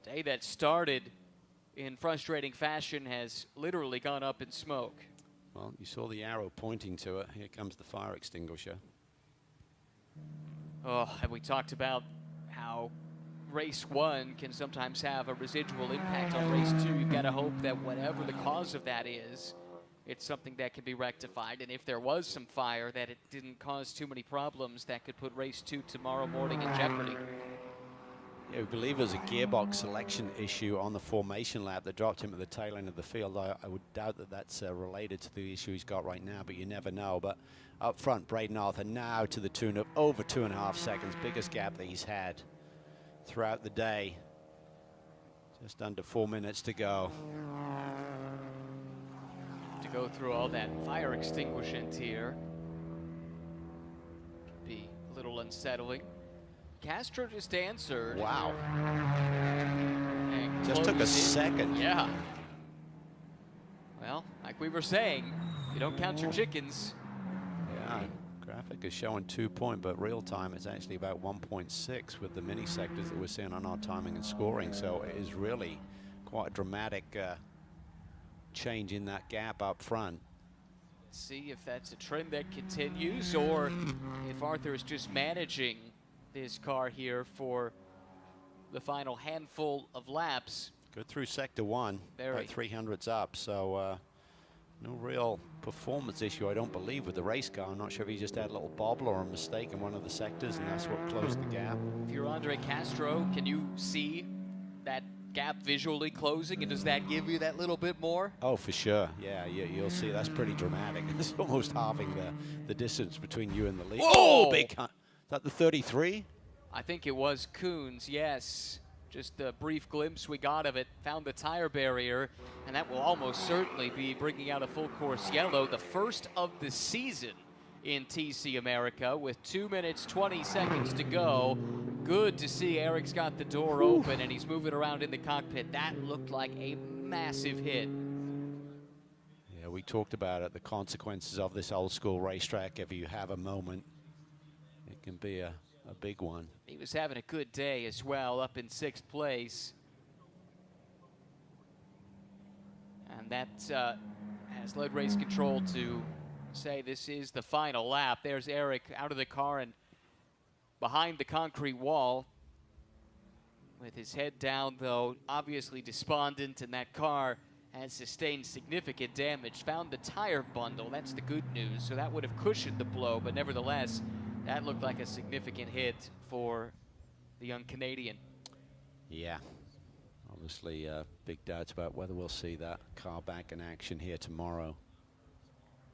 Day that started in frustrating fashion has literally gone up in smoke. Well, you saw the arrow pointing to it. Here comes the fire extinguisher. Oh, and we talked about how race 1 can sometimes have a residual impact on race 2. You've got to hope that whatever the cause of that is, it's something that can be rectified. And if there was some fire, that it didn't cause too many problems that could put race 2 tomorrow morning in jeopardy. Yeah, we believe there's a gearbox selection issue on the formation lap that dropped him at the tail end of the field. I would doubt that that's related to the issue he's got right now, but you never know. But up front, Braden Arthur now to the tune of over 2.5 seconds, biggest gap that he's had throughout the day. Just under 4 minutes to go. To go through all that fire extinguishant here could be a little unsettling. Castro just answered. Wow. And just took a second. Yeah. Well, like we were saying, you don't count your chickens. Yeah. Graphic is showing 2 point, but real time it's actually about 1.6 with the mini sectors that we're seeing on our timing and scoring. So it is really quite a dramatic change in that gap up front. See if that's a trend that continues or if Arthur is just managing this car here for the final handful of laps. Good through sector 1, about 300s up, so no real performance issue, I don't believe, with the race car. I'm not sure if he just had a little bobble or a mistake in one of the sectors, and that's what closed the gap. If you're Andre Castro, can you see that gap visually closing, and does that give you that little bit more? Oh, for sure. Yeah, you'll see. That's pretty dramatic. It's almost halving the distance between you and the lead. Whoa! Oh, big. Is that the 33? I think it was Coons, yes. Just a brief glimpse we got of it. Found the tire barrier, and that will almost certainly be bringing out a full course yellow, the first of the season in TC America with 2 minutes, 20 seconds to go. Good to see Eric's got the door open and he's moving around in the cockpit. That looked like a massive hit. Yeah, we talked about it, the consequences of this old school racetrack. If you have a moment, it can be a big one. He was having a good day as well, up in 6th place. And that has led race control to say this is the final lap. There's Eric out of the car and behind the concrete wall with his head down, though obviously despondent, and that car has sustained significant damage. Found the tire bundle, that's the good news, so that would have cushioned the blow, but nevertheless that looked like a significant hit for the young Canadian. Yeah, obviously big doubts about whether we'll see that car back in action here tomorrow.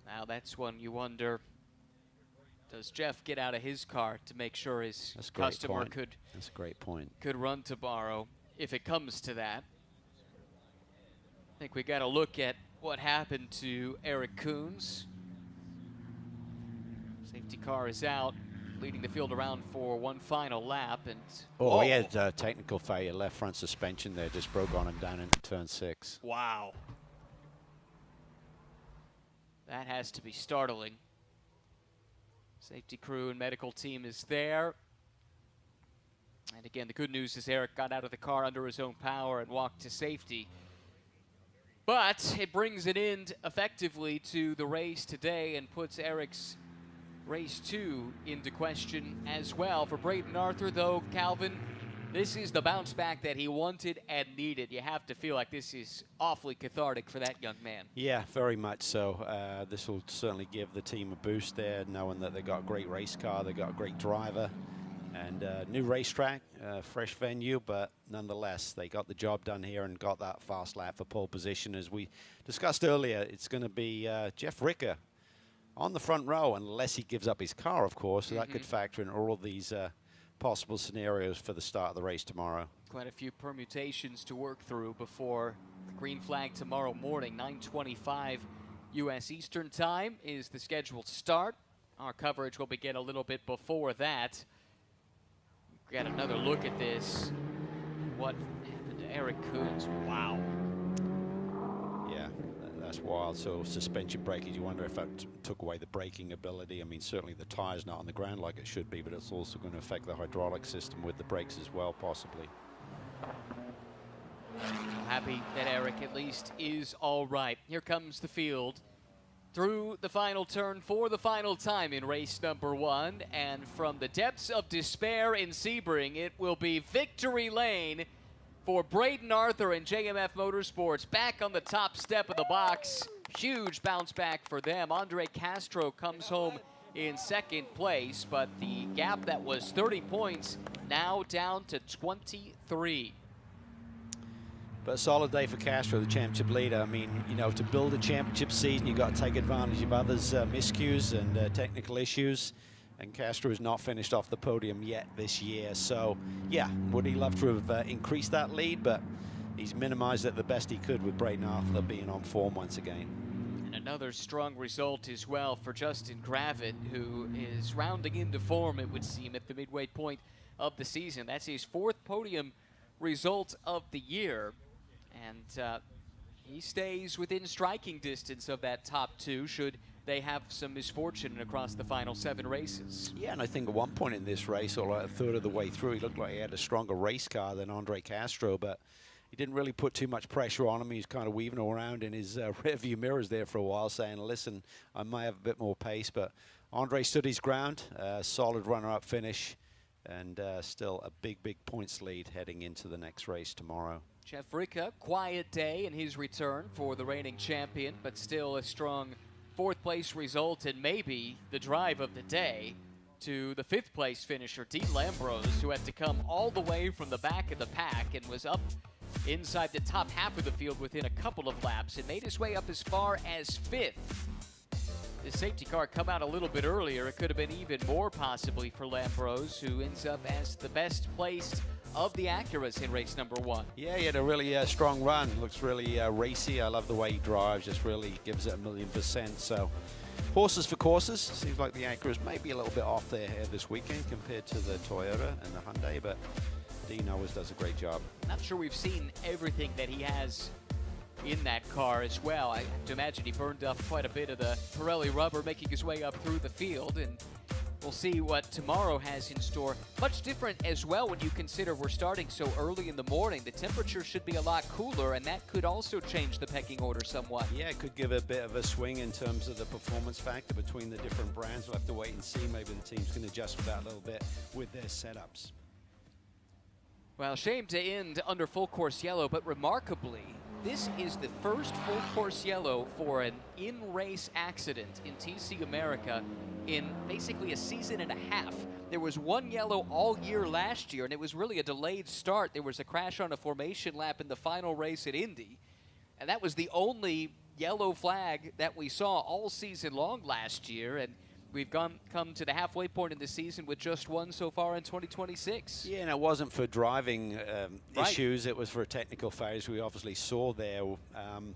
Now that's when you wonder, does Jeff get out of his car to make sure his customer could That's a great point. Could run tomorrow if it comes to that? I think we got to look at what happened to Eric Coons. Safety car is out, leading the field around for one final lap. And he had a technical failure. Left front suspension there just broke on him down into turn 6. Wow. That has to be startling. Safety crew and medical team is there. And again, the good news is Eric got out of the car under his own power and walked to safety. But it brings an end effectively to the race today and puts Eric's race 2 into question as well. For Braden Arthur, though, Calvin, this is the bounce back that he wanted and needed. You have to feel like this is awfully cathartic for that young man. Yeah, very much so. This will certainly give the team a boost there, knowing that they got a great race car, they got a great driver, and new racetrack, fresh venue, but nonetheless, they got the job done here and got that fast lap for pole position. As we discussed earlier, it's going to be Jeff Ricker on the front row, unless he gives up his car, of course, so that could factor in all of these possible scenarios for the start of the race tomorrow. Quite a few permutations to work through before the green flag tomorrow morning. 9:25 U.S. Eastern Time is the scheduled start. Our coverage will begin a little bit before that. We got another look at this. What happened to Eric Coons? Wow. Yeah, that's wild. So suspension braking, you wonder if that took away the braking ability. I mean, certainly the tire's not on the ground like it should be, but it's also going to affect the hydraulic system with the brakes as well, possibly. Happy that Eric at least is all right. Here comes the field through the final turn for the final time in race number 1. And from the depths of despair in Sebring, it will be victory lane for Braden Arthur and JMF Motorsports back on the top step of the box. Huge bounce back for them. Andre Castro comes home in 2nd place, but the gap that was 30 points now down to 23. But a solid day for Castro, the championship leader. I mean, you know, to build a championship season, you've got to take advantage of others' miscues and technical issues. And Castro has not finished off the podium yet this year. So, yeah, would he love to have increased that lead? But he's minimized it the best he could with Braden Arthur being on form once again. And another strong result as well for Justin Gravitt, who is rounding into form, it would seem, at the midway point of the season. That's his 4th podium result of the year. And he stays within striking distance of that top 2 should they have some misfortune across the final 7 races. Yeah, and I think at one point in this race, or like a third of the way through, he looked like he had a stronger race car than Andre Castro, but he didn't really put too much pressure on him. He was kind of weaving around in his rearview mirrors there for a while, saying, listen, I might have a bit more pace, but Andre stood his ground, solid runner-up finish, and still a big, big points lead heading into the next race tomorrow. Jeff Ricca, quiet day in his return for the reigning champion, but still a strong 4th place result and maybe the drive of the day to the 5th place finisher, Dean Lambrose, who had to come all the way from the back of the pack and was up inside the top half of the field within a couple of laps and made his way up as far as 5th. The safety car come out a little bit earlier. It could have been even more possibly for Lambrose, who ends up as the best placed of the Acuras in race number 1. Yeah, he had a really strong run. Looks really racy. I love the way he drives. Just really gives it 1,000,000%. So, horses for courses. Seems like the Acuras may be a little bit off their head this weekend compared to the Toyota and the Hyundai, but Dean always does a great job. Not sure we've seen everything that he has in that car as well. I have to imagine he burned up quite a bit of the Pirelli rubber making his way up through the field, and we'll see what tomorrow has in store. Much different as well when you consider we're starting so early in the morning. The temperature should be a lot cooler, and that could also change the pecking order somewhat. Yeah, it could give a bit of a swing in terms of the performance factor between the different brands. We'll have to wait and see. Maybe the teams can adjust for that a little bit with their setups. Well, shame to end under full course yellow, but remarkably, this is the first full course yellow for an in-race accident in TC America in basically a season and a half. There was one yellow all year last year, and it was really a delayed start. There was a crash on a formation lap in the final race at Indy, and that was the only yellow flag that we saw all season long last year, and we've come to the halfway point in the season with just one so far in 2026. Yeah, and it wasn't for driving Right. issues. It was for technical failures we obviously saw there.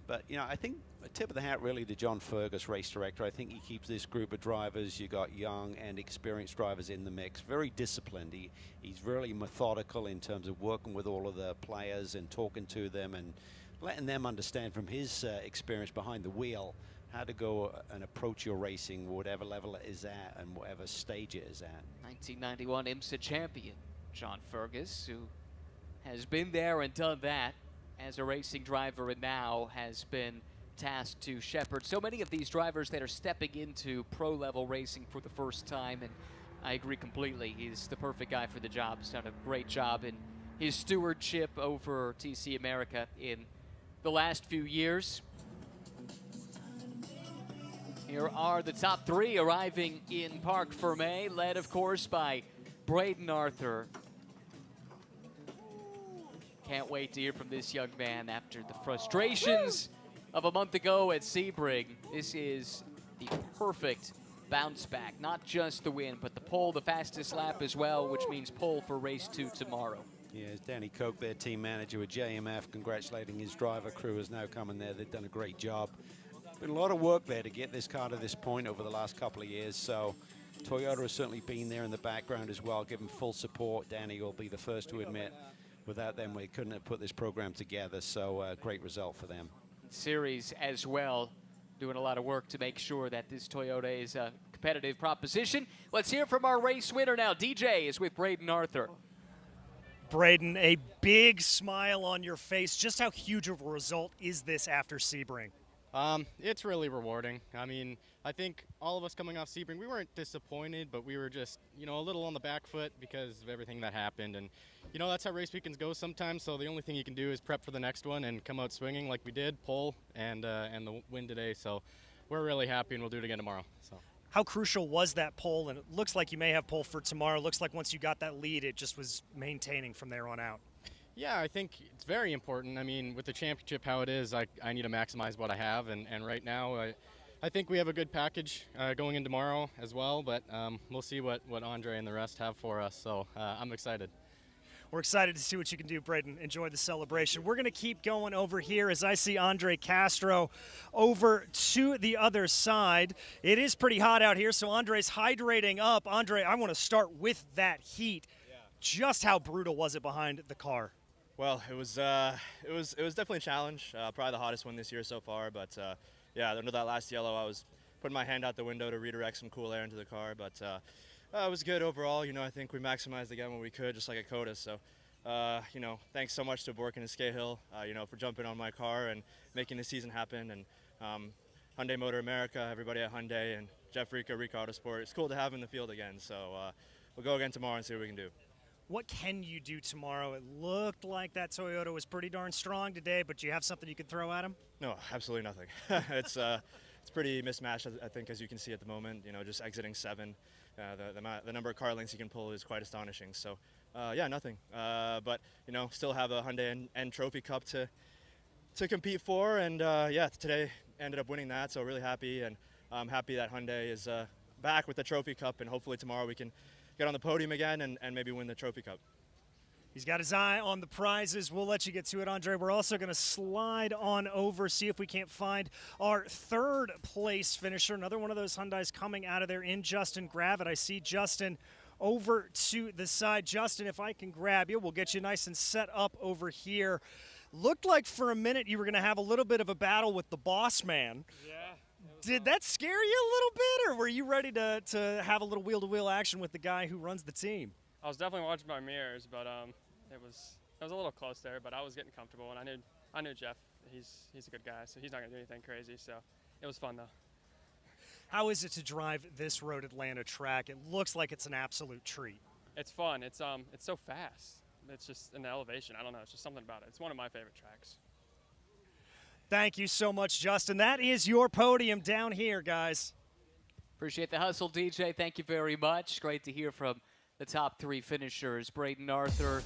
But, you know, I think a tip of the hat really to John Fergus, race director. I think he keeps this group of drivers. You got young and experienced drivers in the mix. Very disciplined. He's really methodical in terms of working with all of the players and talking to them and letting them understand from his experience behind the wheel how to go and approach your racing, whatever level it is at and whatever stage it is at. 1991 IMSA champion John Fergus, who has been there and done that as a racing driver and now has been tasked to shepherd so many of these drivers that are stepping into pro-level racing for the first time, and I agree completely. He's the perfect guy for the job. He's done a great job in his stewardship over TC America in the last few years. Here are the top 3 arriving in Parc Fermé, led, of course, by Braden Arthur. Can't wait to hear from this young man after the frustrations of a month ago at Sebring. This is the perfect bounce back. Not just the win, but the pole, the fastest lap as well, which means pole for race 2 tomorrow. Yeah, it's Danny Koch, their team manager with JMF, congratulating his driver crew is now coming there. They've done a great job. Been a lot of work there to get this car to this point over the last couple of years, so Toyota has certainly been there in the background as well, giving full support. Danny will be the first to admit without them we couldn't have put this program together, so great result for them. Series as well, doing a lot of work to make sure that this Toyota is a competitive proposition. Let's hear from our race winner now. DJ is with Braden Arthur. Braden, a big smile on your face. Just how huge of a result is this after Sebring? It's really rewarding. I mean, I think all of us coming off Sebring, we weren't disappointed, but we were just, you know, a little on the back foot because of everything that happened. And, you know, that's how race weekends go sometimes. So the only thing you can do is prep for the next one and come out swinging like we did, pole, and the win today. So we're really happy, and we'll do it again tomorrow. So. How crucial was that pole? And it looks like you may have pole for tomorrow. Looks like once you got that lead, it just was maintaining from there on out. Yeah, I think it's very important. I mean, with the championship how it is, I need to maximize what I have, and right now I think we have a good package going in tomorrow as well, but we'll see what Andre and the rest have for us, so I'm excited. We're excited to see what you can do, Braden. Enjoy the celebration. We're going to keep going over here as I see Andre Castro over to the other side. It is pretty hot out here, so Andre's hydrating up. Andre, I want to start with that heat. Yeah. Just how brutal was it behind the car? Well, it was definitely a challenge. Probably the hottest one this year so far. But yeah, under that last yellow, I was put my hand out the window to redirect some cool air into the car. But it was good overall. You know, I think we maximized again when we could, just like at COTA. So, you know, thanks so much to Borkin and Scahill, you know, for jumping on my car and making the season happen. And Hyundai Motor America, everybody at Hyundai, and Jeff Rica Autosport. It's cool to have him in the field again. So we'll go again tomorrow and see what we can do. What can you do tomorrow? It looked like that Toyota was pretty darn strong today, but do you have something you could throw at him? No, absolutely nothing. It's pretty mismatched, I think, as you can see at the moment. You know, just exiting 7, the number of car lengths you can pull is quite astonishing. So, yeah, nothing. But you know, still have a Hyundai and Trophy Cup to compete for, and yeah, today ended up winning that. So really happy, and I'm happy that Hyundai is back with the Trophy Cup, and hopefully tomorrow we can get on the podium again and maybe win the Trophy Cup. He's got his eye on the prizes. We'll let you get to it, Andre. We're also going to slide on over, see if we can't find our third place finisher. Another one of those Hyundais coming out of there in Justin Gravitt. I see Justin over to the side. Justin, if I can grab you, we'll get you nice and set up over here. Looked like for a minute you were going to have a little bit of a battle with the boss man. Yeah. Did that scare you a little bit, or were you ready to have a little wheel-to-wheel action with the guy who runs the team? I was definitely watching my mirrors, but it was a little close there. But I was getting comfortable, and I knew Jeff. He's a good guy, so he's not gonna do anything crazy. So it was fun though. How is it to drive this Road Atlanta track? It looks like it's an absolute treat. It's fun. It's so fast. It's just in the elevation. I don't know. It's just something about it. It's one of my favorite tracks. Thank you so much, Justin. That is your podium down here, guys. Appreciate the hustle, DJ. Thank you very much. Great to hear from the top 3 finishers. Braden Arthur.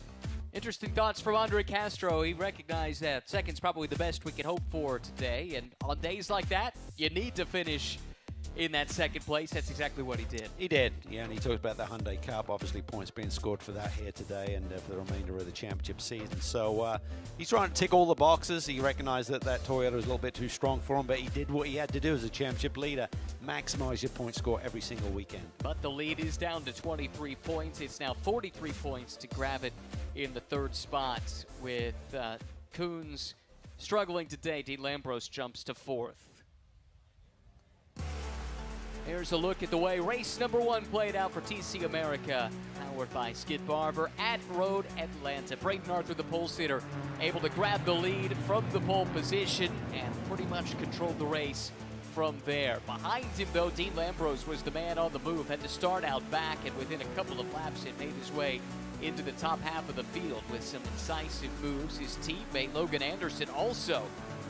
Interesting thoughts from Andre Castro. He recognized that second's probably the best we can hope for today. And on days like that, you need to finish in that second place. That's exactly what he did. He did, yeah, and he talked about the Hyundai Cup. Obviously, points being scored for that here today and for the remainder of the championship season. So he's trying to tick all the boxes. He recognized that Toyota was a little bit too strong for him, but he did what he had to do as a championship leader, maximize your point score every single weekend. But the lead is down to 23 points. It's now 43 points to grab it in the 3rd spot, with Coons struggling today. Dean Lambros jumps to 4th. Here's a look at the way race number 1 played out for TC America, powered by Skid Barber at Road Atlanta. Braden Arthur, the pole sitter, able to grab the lead from the pole position and pretty much controlled the race from there. Behind him, though, Dean Lambros was the man on the move, had to start out back, and within a couple of laps, it made his way into the top half of the field with some incisive moves. His teammate, Logan Anderson, also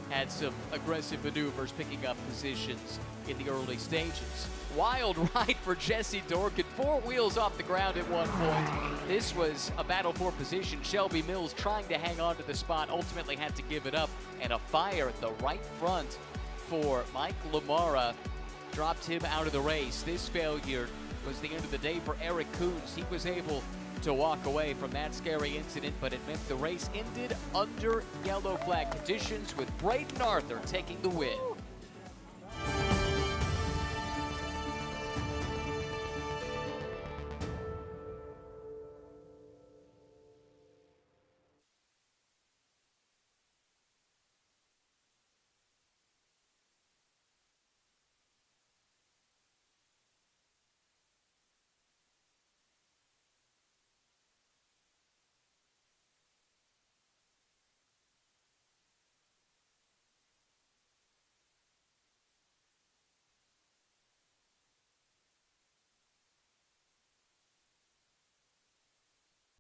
had some aggressive maneuvers, picking up positions in the early stages. Wild ride for Jesse Dorkin, 4 wheels off the ground at one point. This was a battle for position. Shelby Mills trying to hang on to the spot, ultimately had to give it up, and a fire at the right front for Mike Lamara dropped him out of the race. This failure was the end of the day for Eric Coons. He was able to walk away from that scary incident, but it meant the race ended under yellow flag conditions, with Braden Arthur taking the win.